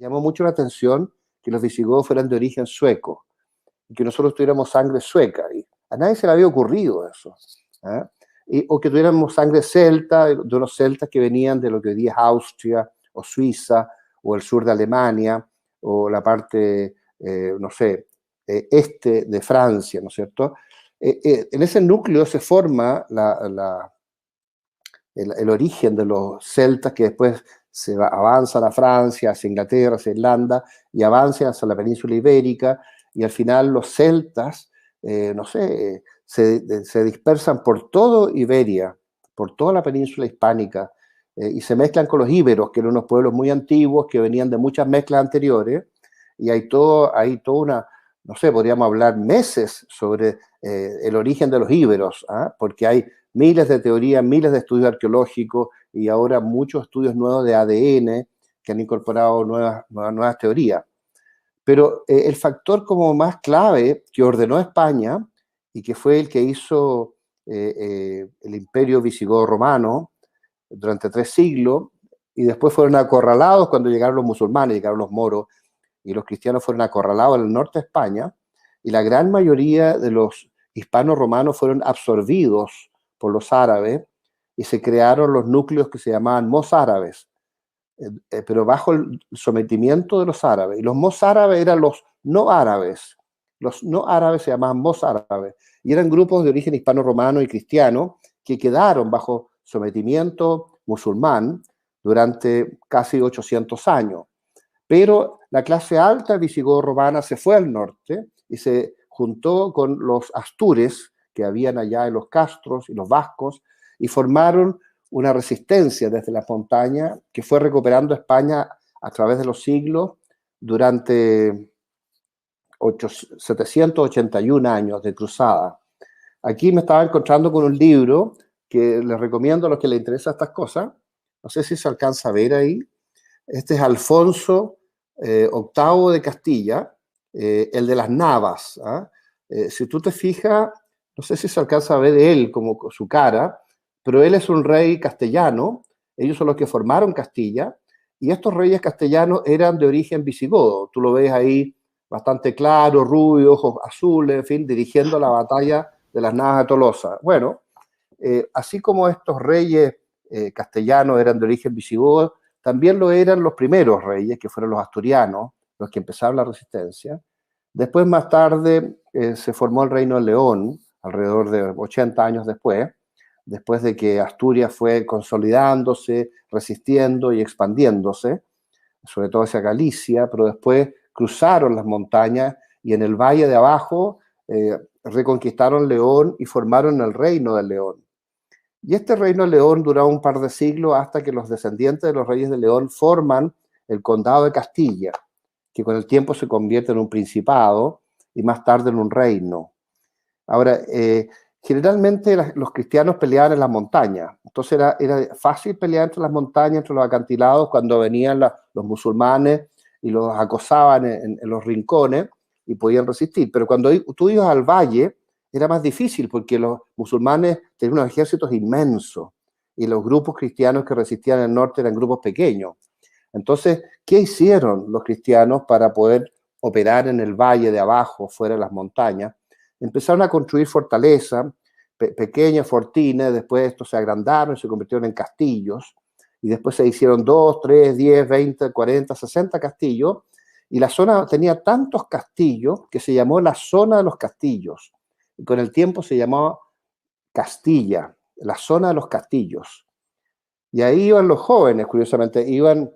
llamó mucho la atención que los visigodos fueran de origen sueco y que nosotros tuviéramos sangre sueca. Y a nadie se le había ocurrido eso. ¿Eh? O que tuviéramos sangre celta, de unos celtas que venían de lo que hoy día es Austria o Suiza o el sur de Alemania o la parte, no sé, este de Francia, ¿no es cierto? En ese núcleo se forma el origen de los celtas que después avanzan a Francia, hacia Inglaterra, hacia Irlanda y avanzan hacia la península ibérica y al final los celtas, no sé, se dispersan por todo Iberia, por toda la península hispánica y se mezclan con los íberos, que eran unos pueblos muy antiguos que venían de muchas mezclas anteriores y hay toda una, no sé, podríamos hablar meses sobre el origen de los íberos, ¿eh? Porque hay miles de teorías, miles de estudios arqueológicos y ahora muchos estudios nuevos de ADN que han incorporado nuevas teorías. Pero el factor como más clave que ordenó España y que fue el que hizo el imperio visigodo romano durante 3 siglos y después fueron acorralados cuando llegaron los musulmanes, llegaron los moros y los cristianos fueron acorralados en el norte de España y la gran mayoría de los hispanos romanos fueron absorbidos por los árabes y se crearon los núcleos que se llamaban mozárabes, pero bajo el sometimiento de los árabes. Y los mozárabes eran los no árabes. Los no árabes se llamaban mozárabes y eran grupos de origen hispano-romano y cristiano que quedaron bajo sometimiento musulmán durante casi 800 años. Pero la clase alta visigodo-romana se fue al norte y se juntó con los astures que habían allá en los castros y los vascos y formaron una resistencia desde la montaña que fue recuperando España a través de los siglos durante 781 años de cruzada. Aquí me estaba encontrando con un libro que les recomiendo a los que les interesan estas cosas. No sé si se alcanza a ver ahí. Este es Alfonso VIII de Castilla, el de las Navas. Si tú te fijas, no sé si se alcanza a ver de él como su cara, pero él es un rey castellano, ellos son los que formaron Castilla, y estos reyes castellanos eran de origen visigodo. Tú lo ves ahí bastante claro, rubio, ojos azules, en fin, dirigiendo la batalla de las Navas de Tolosa. Bueno, así como estos reyes castellanos eran de origen visigodo, también lo eran los primeros reyes, que fueron los asturianos, los que empezaron la resistencia. Después, más tarde, se formó el Reino de León, alrededor de 80 años después de que Asturias fue consolidándose, resistiendo y expandiéndose, sobre todo hacia Galicia, pero después cruzaron las montañas y en el valle de abajo reconquistaron León y formaron el Reino de León. Y este Reino de León duró un par de siglos hasta que los descendientes de los reyes de León forman el Condado de Castilla, que con el tiempo se convierte en un principado y más tarde en un reino. Ahora, generalmente los cristianos peleaban en las montañas, entonces era fácil pelear entre las montañas, entre los acantilados, cuando venían los musulmanes y los acosaban en los rincones y podían resistir. Pero cuando tú ibas al valle, era más difícil porque los musulmanes tenían unos ejércitos inmensos y los grupos cristianos que resistían en el norte eran grupos pequeños. Entonces, ¿qué hicieron los cristianos para poder operar en el valle de abajo, fuera de las montañas? Empezaron a construir fortalezas, pequeñas fortines, después estos se agrandaron y se convirtieron en castillos, y después se hicieron 2, 3, 10, 20, 40, 60 castillos, y la zona tenía tantos castillos que se llamó la zona de los castillos, y con el tiempo se llamó Castilla, la zona de los castillos. Y ahí iban los jóvenes, curiosamente, iban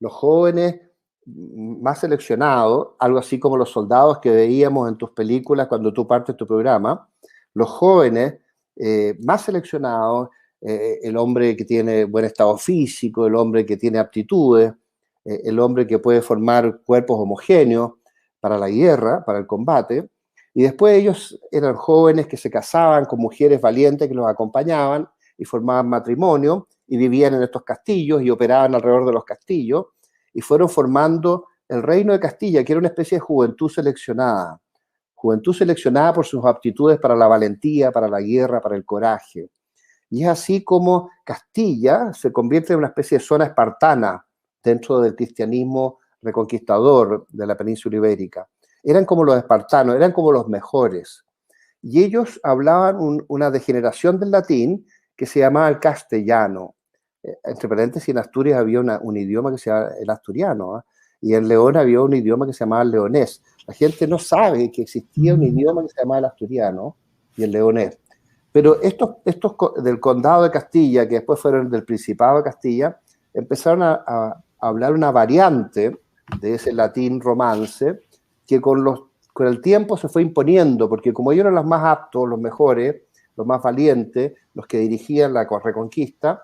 los jóvenes más seleccionados, algo así como los soldados que veíamos en tus películas cuando tú partes tu programa, los jóvenes más seleccionados, el hombre que tiene buen estado físico, el hombre que tiene aptitudes, el hombre que puede formar cuerpos homogéneos para la guerra, para el combate, y después ellos eran jóvenes que se casaban con mujeres valientes que los acompañaban y formaban matrimonio y vivían en estos castillos y operaban alrededor de los castillos y fueron formando el Reino de Castilla, que era una especie de juventud seleccionada por sus aptitudes para la valentía, para la guerra, para el coraje. Y es así como Castilla se convierte en una especie de zona espartana dentro del cristianismo reconquistador de la península ibérica. Eran como los espartanos, eran como los mejores. Y ellos hablaban una degeneración del latín que se llamaba el castellano. Entre paréntesis, en Asturias había un idioma que se llama el asturiano, ¿eh? Y en León había un idioma que se llamaba el leonés. La gente no sabe que existía un idioma que se llamaba el asturiano y el leonés. Pero estos del condado de Castilla, que después fueron del Principado de Castilla, empezaron a hablar una variante de ese latín romance que con el tiempo se fue imponiendo, porque como ellos eran los más aptos, los mejores, los más valientes, los que dirigían la reconquista,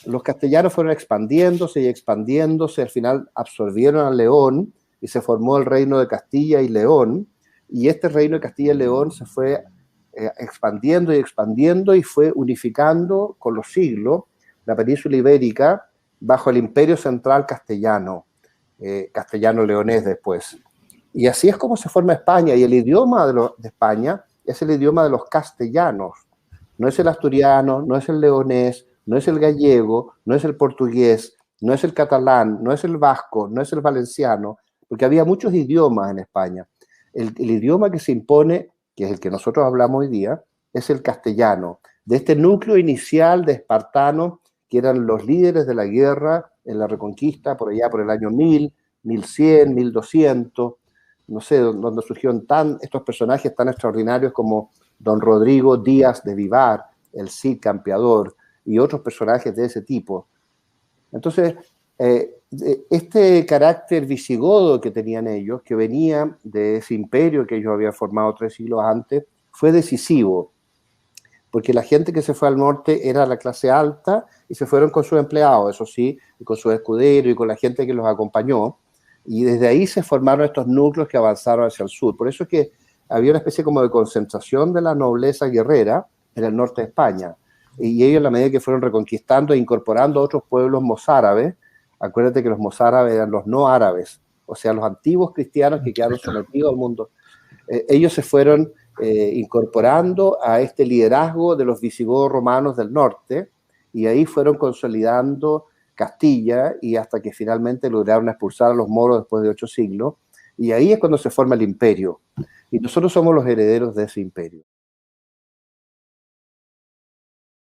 los castellanos fueron expandiéndose y expandiéndose, al final absorbieron a León y se formó el reino de Castilla y León, y este reino de Castilla y León se fue expandiendo y expandiendo y fue unificando con los siglos la península ibérica bajo el imperio central castellano, castellano-leonés después. Y así es como se forma España, y el idioma de España es el idioma de los castellanos. No es el asturiano, no es el leonés, no es el gallego, no es el portugués, no es el catalán, no es el vasco, no es el valenciano, porque había muchos idiomas en España. El idioma que se impone, que es el que nosotros hablamos hoy día, es el castellano, de este núcleo inicial de espartanos que eran los líderes de la guerra en la Reconquista, por allá por el año 1000, 1100, 1200, no sé, donde surgieron estos personajes tan extraordinarios como don Rodrigo Díaz de Vivar, el Cid Campeador, y otros personajes de ese tipo. Entonces, este carácter visigodo que tenían ellos, que venía de ese imperio que ellos habían formado 3 siglos antes, fue decisivo, porque la gente que se fue al norte era la clase alta y se fueron con sus empleados, eso sí, y con sus escuderos y con la gente que los acompañó, y desde ahí se formaron estos núcleos que avanzaron hacia el sur. Por eso es que había una especie como de concentración de la nobleza guerrera en el norte de España, y ellos, a la medida que fueron reconquistando e incorporando a otros pueblos mozárabes, acuérdate que los mozárabes eran los no árabes, o sea, los antiguos cristianos que quedaron sometidos al mundo, ellos se fueron incorporando a este liderazgo de los visigodos romanos del norte, y ahí fueron consolidando Castilla, y hasta que finalmente lograron expulsar a los moros después de 8 siglos, y ahí es cuando se forma el imperio, y nosotros somos los herederos de ese imperio.